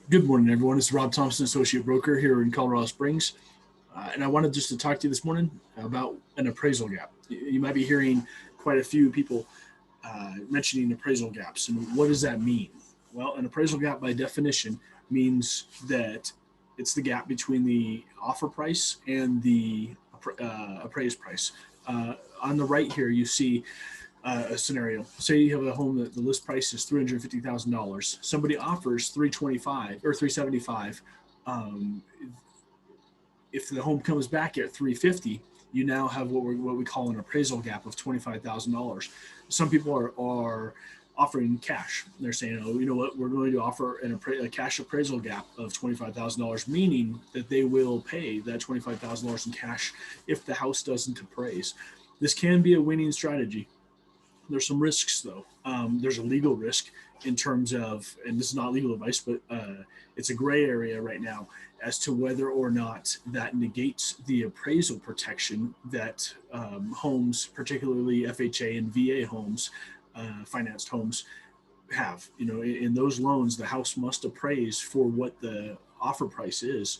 Good morning, everyone. It's Rob Thompson, Associate Broker here in Colorado Springs. And I wanted just to talk to you this morning about an appraisal gap. You might be hearing quite a few people mentioning appraisal gaps. And what does that mean? Well, an appraisal gap by definition means that it's the gap between the offer price and the appraised price. On the right here, you see a scenario. Say you have a home that the list price is $350,000. Somebody offers 325 or 375. Um, if the home comes back at 350, you now have what we call an appraisal gap of $25,000. Some people are offering cash. They're saying, oh, you know what, we're going to offer a cash appraisal gap of $25,000, meaning that they will pay that $25,000 in cash if the house doesn't appraise. This can be a winning strategy. There's some risks though. There's a legal risk in terms of, and this is not legal advice, but it's a gray area right now as to whether or not that negates the appraisal protection that homes, particularly FHA and VA homes, financed homes, have. You know, in those loans, the house must appraise for what the offer price is,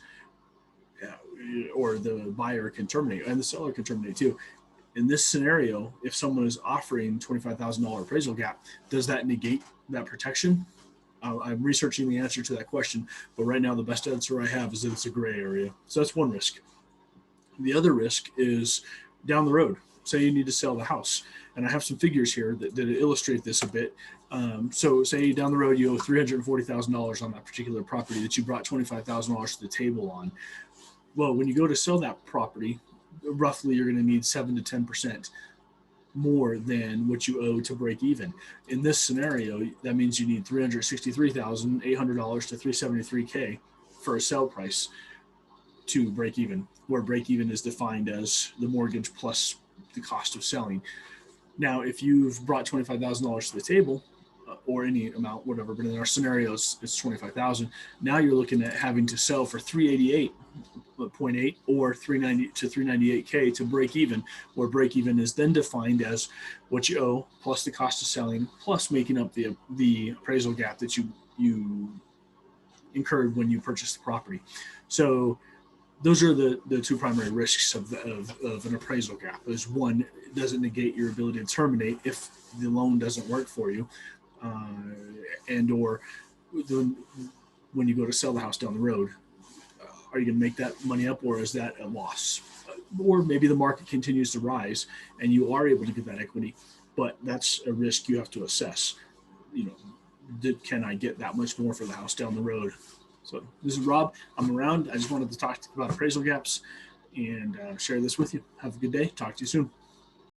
or the buyer can terminate, and the seller can terminate too. In this scenario, if someone is offering $25,000 appraisal gap, does that negate that protection? I'm researching the answer to that question, but right now the best answer I have is that it's a gray area. So that's one risk. The other risk is down the road. Say you need to sell the house, and I have some figures here that illustrate this a bit. So say down the road you owe $340,000 on that particular property that you brought $25,000 to the table on. Well, when you go to sell that property, roughly you're going to need 7 to 10% more than what you owe to break even. In this scenario, that means you need $363,800 to $373K for a sell price to break even, where break even is defined as the mortgage plus the cost of selling. Now, if you've brought $25,000 to the table, or any amount, whatever, but in our scenarios, it's 25,000. Now you're looking at having to sell for 388.8 or 390 to 398K to break even, where break even is then defined as what you owe plus the cost of selling plus making up the appraisal gap that you incurred when you purchased the property. So those are the two primary risks of an appraisal gap. Is one, it doesn't negate your ability to terminate if the loan doesn't work for you, and or when you go to sell the house down the road, are you going to make that money up, or is that a loss? Or maybe the market continues to rise and you are able to get that equity, but that's a risk you have to assess. You know, can I get that much more for the house down the road? So this is Rob. I'm around. I just wanted to talk about appraisal gaps and share this with you. Have a good day. Talk to you soon.